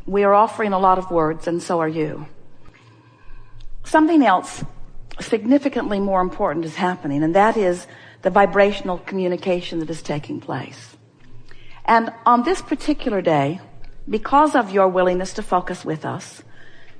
We are offering a lot of words, and so are you. Something else significantly more important is happening, and that is the vibrational communication that is taking place. And on this particular day, because of your willingness to focus with us,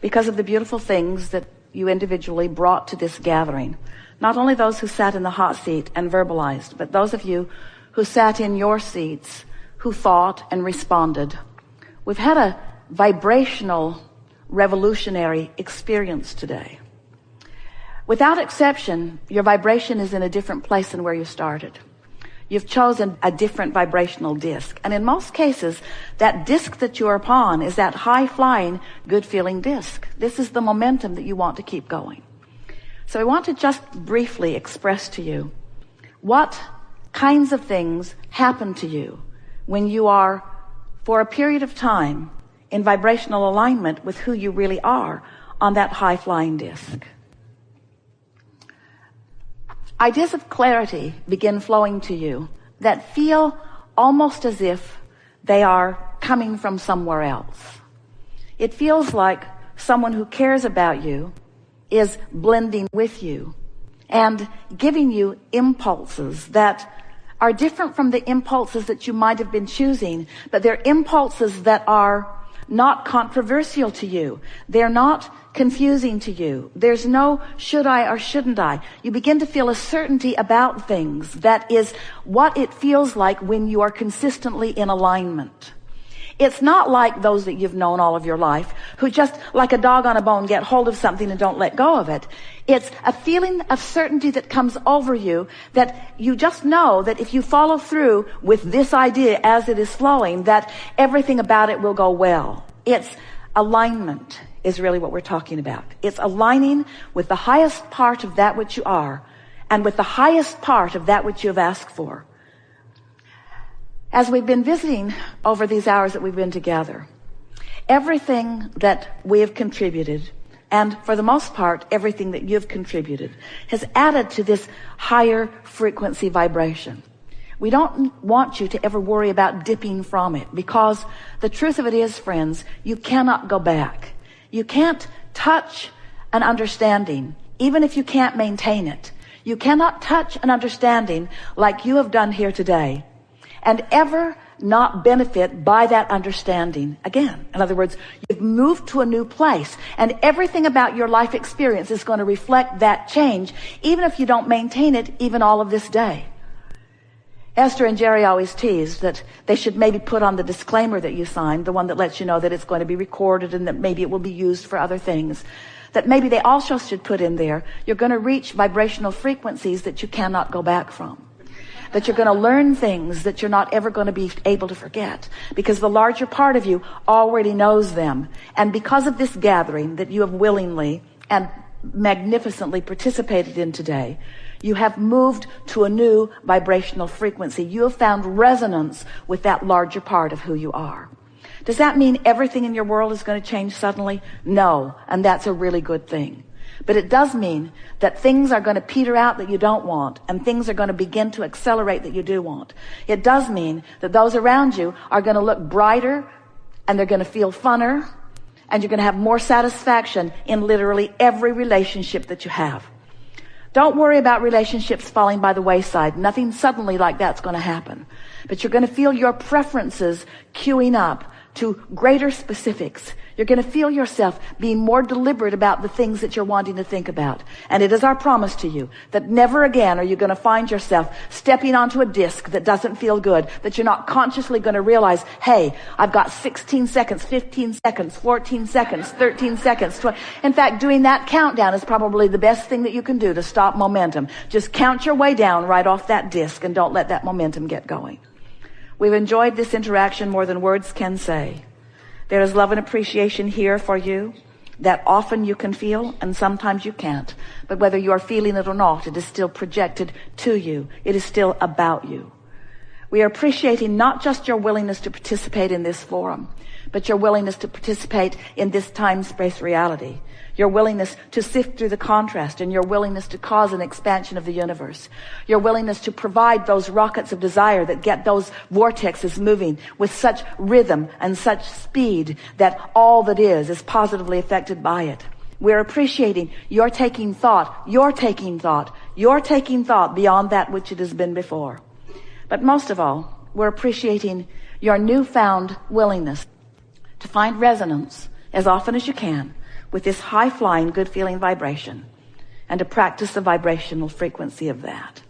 because of the beautiful things that you individually brought to this gathering, not only those who sat in the hot seat and verbalized, but those of you who sat in your seats, who thought and responded, we've had a vibrational, revolutionary experience today. Without exception, your vibration is in a different place than where you started. You've chosen a different vibrational disc. And in most cases, that disc that you're upon is that high-flying, good-feeling disc. This is the momentum that you want to keep going. So I want to just briefly express to you what kinds of things happen to you when you are, for a period of time, in vibrational alignment with who you really are on that high-flying disc. Ideas of clarity begin flowing to you that feel almost as if they are coming from somewhere else. It feels like someone who cares about you is blending with you and giving you impulses that are different from the impulses that you might have been choosing, but they're impulses that are not controversial to you. They're not confusing to you. There's no should I or shouldn't I. You begin to feel a certainty about things that is what it feels like when you are consistently in alignment. It's not like those that you've known all of your life who just like a dog on a bone get hold of something and don't let go of it. It's a feeling of certainty that comes over you that you just know that if you follow through with this idea as it is flowing, that everything about it will go well. It's alignment is really what we're talking about. It's aligning with the highest part of that which you are and with the highest part of that which you have asked for. As we've been visiting over these hours that we've been together, everything that we have contributed, and for the most part, everything that you've contributed, has added to this higher frequency vibration. We don't want you to ever worry about dipping from it, because the truth of it is, friends, you cannot go back. You can't touch an understanding, even if you can't maintain it. You cannot touch an understanding like you have done here today and ever not benefit by that understanding again. In other words, you've moved to a new place, and everything about your life experience is going to reflect that change, even if you don't maintain it even all of this day. Esther and Jerry always teased that they should maybe put on the disclaimer that you signed, the one that lets you know that it's going to be recorded and that maybe it will be used for other things, that maybe they also should put in there, you're going to reach vibrational frequencies that you cannot go back from. That you're going to learn things that you're not ever going to be able to forget, because the larger part of you already knows them. And because of this gathering that you have willingly and magnificently participated in today, you have moved to a new vibrational frequency. You have found resonance with that larger part of who you are. Does that mean everything in your world is going to change suddenly? No, and that's a really good thing. But it does mean that things are going to peter out that you don't want, and things are going to begin to accelerate that you do want. It does mean that those around you are going to look brighter, and they're going to feel funner, and you're going to have more satisfaction in literally every relationship that you have. Don't worry about relationships falling by the wayside. Nothing suddenly like that's going to happen. But you're going to feel your preferences queuing up to greater specifics. You're going to feel yourself being more deliberate about the things that you're wanting to think about. And it is our promise to you that never again are you going to find yourself stepping onto a disc that doesn't feel good, that you're not consciously going to realize, hey, I've got 16 seconds, 15 seconds, 14 seconds, 13 seconds. In fact, doing that countdown is probably the best thing that you can do to stop momentum. Just count your way down right off that disc and don't let that momentum get going. We've enjoyed this interaction more than words can say. There is love and appreciation here for you that often you can feel and sometimes you can't. But whether you are feeling it or not, it is still projected to you. It is still about you. We are appreciating not just your willingness to participate in this forum, but your willingness to participate in this time-space reality, your willingness to sift through the contrast, and your willingness to cause an expansion of the universe, your willingness to provide those rockets of desire that get those vortexes moving with such rhythm and such speed that all that is positively affected by it. We're appreciating your taking thought beyond that which it has been before. But most of all, we're appreciating your newfound willingness to find resonance as often as you can with this high-flying, good-feeling vibration, and to practice the vibrational frequency of that.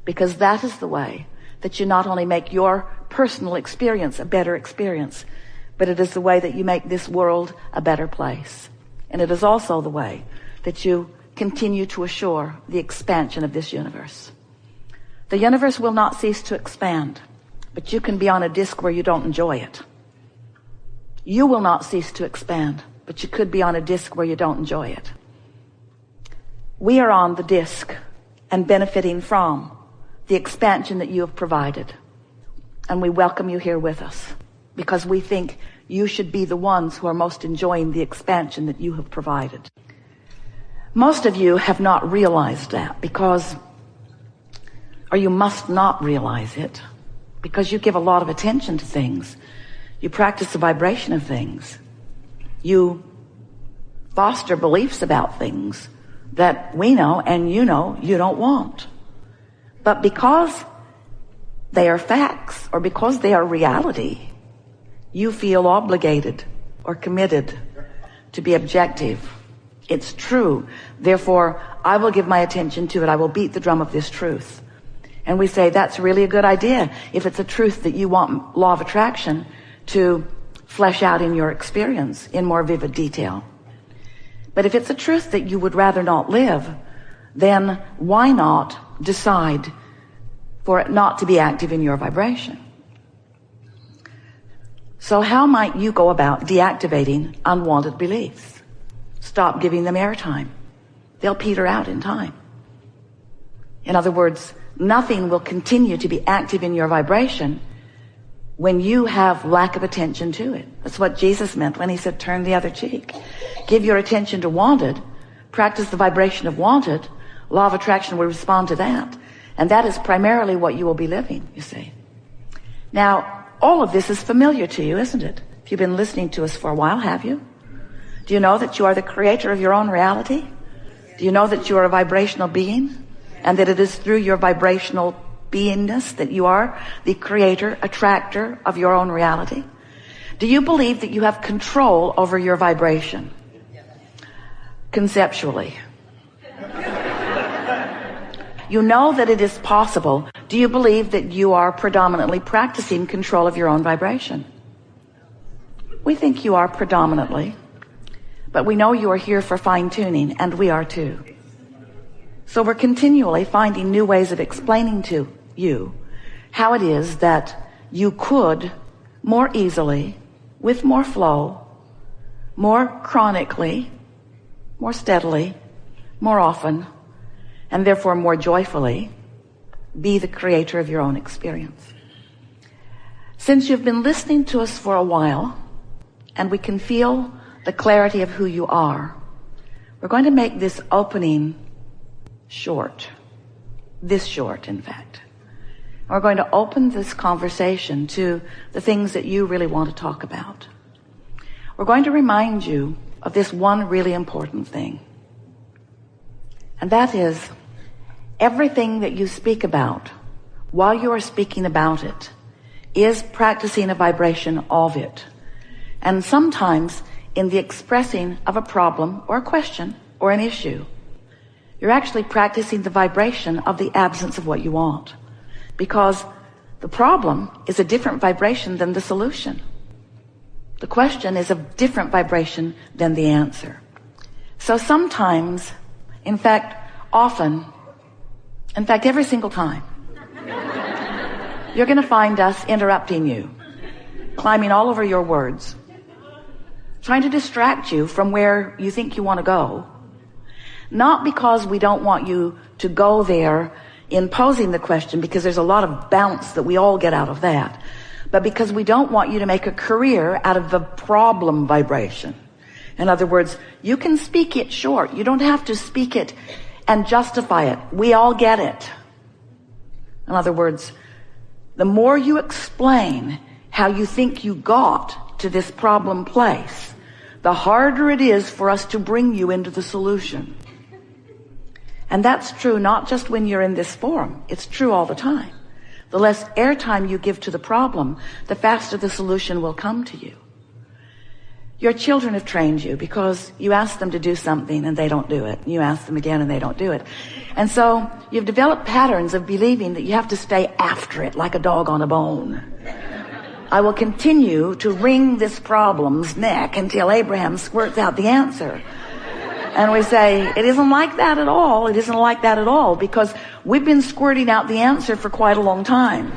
Because that is the way that you not only make your personal experience a better experience, but it is the way that you make this world a better place. And it is also the way that you continue to assure the expansion of this universe. The universe will not cease to expand, but you can be on a disc where you don't enjoy it. You will not cease to expand, but you could be on a disc where you don't enjoy it. We are on the disc and benefiting from the expansion that you have provided. And we welcome you here with us because we think you should be the ones who are most enjoying the expansion that you have provided. Most of you have not realized that or you must not realize it, because you give a lot of attention to things. You practice the vibration of things. You foster beliefs about things that we know and you know you don't want. But because they are facts, or because they are reality, you feel obligated or committed to be objective. It's true. Therefore, I will give my attention to it. I will beat the drum of this truth. And we say that's really a good idea if it's a truth that you want law of attraction to flesh out in your experience in more vivid detail. But if it's a truth that you would rather not live, then why not decide for it not to be active in your vibration? So how might you go about deactivating unwanted beliefs? Stop giving them airtime. They'll peter out in time. In other words, nothing will continue to be active in your vibration when you have lack of attention to it. That's what Jesus meant when he said, turn the other cheek. Give your attention to wanted, practice the vibration of wanted, law of attraction will respond to that. And that is primarily what you will be living, you see. Now, all of this is familiar to you, isn't it? If you've been listening to us for a while, have you? Do you know that you are the creator of your own reality? Do you know that you are a vibrational being? And that it is through your vibrational beingness that you are the creator, attractor of your own reality? Do you believe that you have control over your vibration? Conceptually. You know that it is possible. Do you believe that you are predominantly practicing control of your own vibration? We think you are predominantly, but we know you are here for fine-tuning, and we are too. So we're continually finding new ways of explaining to you how it is that you could more easily, with more flow, more chronically, more steadily, more often, and therefore more joyfully, be the creator of your own experience. Since you've been listening to us for a while, and we can feel the clarity of who you are, we're going to make this opening short. This short, in fact. We're going to open this conversation to the things that you really want to talk about. We're going to remind you of this one really important thing. And that is, everything that you speak about while you are speaking about it is practicing a vibration of it. And sometimes in the expressing of a problem or a question or an issue, you're actually practicing the vibration of the absence of what you want. Because the problem is a different vibration than the solution. The question is a different vibration than the answer. So sometimes, in fact, often, in fact, every single time, you're going to find us interrupting you, climbing all over your words, trying to distract you from where you think you want to go. Not because we don't want you to go there in posing the question, because there's a lot of bounce that we all get out of that, but because we don't want you to make a career out of the problem vibration. In other words, you can speak it short. You don't have to speak it and justify it. We all get it. In other words, the more you explain how you think you got to this problem place, the harder it is for us to bring you into the solution. And that's true not just when you're in this forum. It's true all the time. The less airtime you give to the problem, the faster the solution will come to you. Your children have trained you because you ask them to do something and they don't do it. You ask them again and they don't do it. And so you've developed patterns of believing that you have to stay after it like a dog on a bone. I will continue to wring this problem's neck until Abraham squirts out the answer. And we say, it isn't like that at all. It isn't like that at all, because we've been squirting out the answer for quite a long time.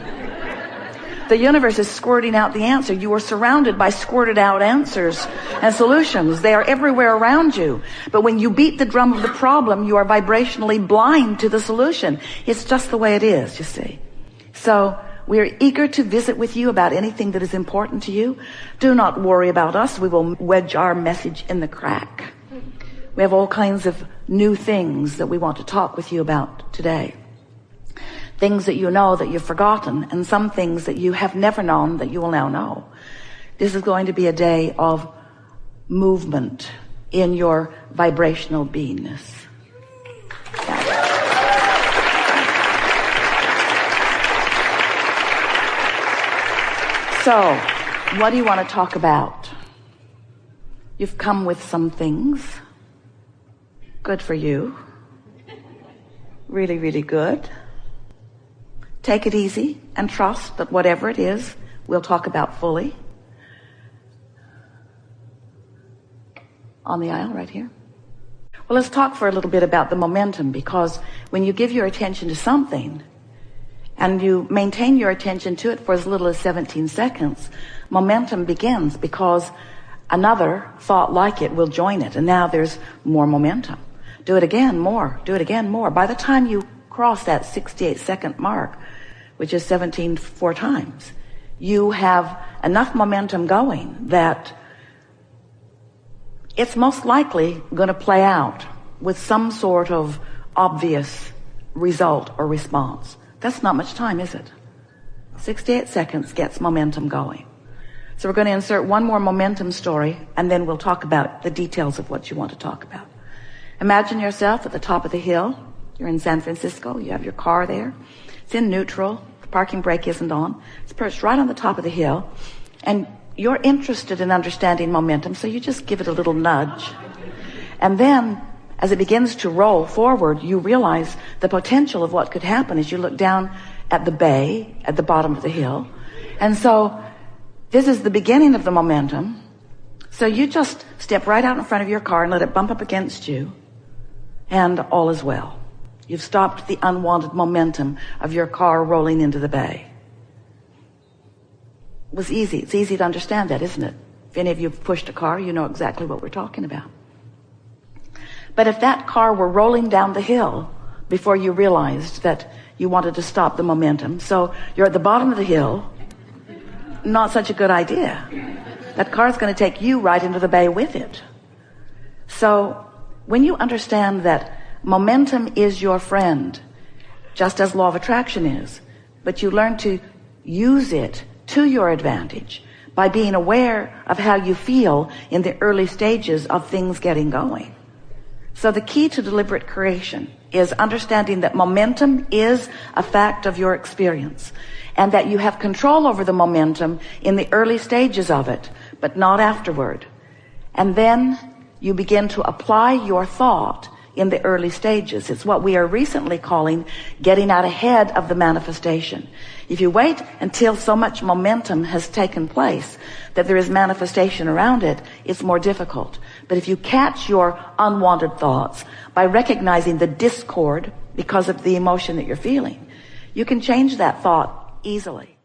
The universe is squirting out the answer. You are surrounded by squirted out answers and solutions. They are everywhere around you. But when you beat the drum of the problem, you are vibrationally blind to the solution. It's just the way it is, you see. So we are eager to visit with you about anything that is important to you. Do not worry about us. We will wedge our message in the crack. We have all kinds of new things that we want to talk with you about today. Things that you know that you've forgotten, and some things that you have never known that you will now know. This is going to be a day of movement in your vibrational beingness. So, what do you want to talk about? You've come with some things. Good for you. Really, really good. Take it easy and trust that whatever it is, we'll talk about fully. On the aisle right here. Well, let's talk for a little bit about the momentum, because when you give your attention to something and you maintain your attention to it for as little as 17 seconds, momentum begins, because another thought like it will join it, and now there's more momentum. Do it again, more. Do it again, more. By the time you cross that 68-second mark, which is 17 4 times, you have enough momentum going that it's most likely going to play out with some sort of obvious result or response. That's not much time, is it? 68 seconds gets momentum going. So we're going to insert one more momentum story, and then we'll talk about the details of what you want to talk about. Imagine yourself at the top of the hill. You're in San Francisco. You have your car there. It's in neutral. The parking brake isn't on. It's perched right on the top of the hill. And you're interested in understanding momentum, so you just give it a little nudge. And then, as it begins to roll forward, you realize the potential of what could happen as you look down at the bay at the bottom of the hill. And so this is the beginning of the momentum. So you just step right out in front of your car and let it bump up against you, and all is well. You've stopped the unwanted momentum of your car rolling into the bay. It was easy. It's easy to understand that, isn't it? If any of you have pushed a car, you know exactly what we're talking about. But if that car were rolling down the hill before you realized that you wanted to stop the momentum, so you're at the bottom of the hill, not such a good idea. That car's going to take you right into the bay with it. So when you understand that momentum is your friend, just as law of attraction is, but you learn to use it to your advantage by being aware of how you feel in the early stages of things getting going. So the key to deliberate creation is understanding that momentum is a fact of your experience, and that you have control over the momentum in the early stages of it, but not afterward. And then you begin to apply your thought in the early stages. It's what we are recently calling getting out ahead of the manifestation. If you wait until so much momentum has taken place that there is manifestation around it, it's more difficult. But if you catch your unwanted thoughts by recognizing the discord because of the emotion that you're feeling, you can change that thought easily.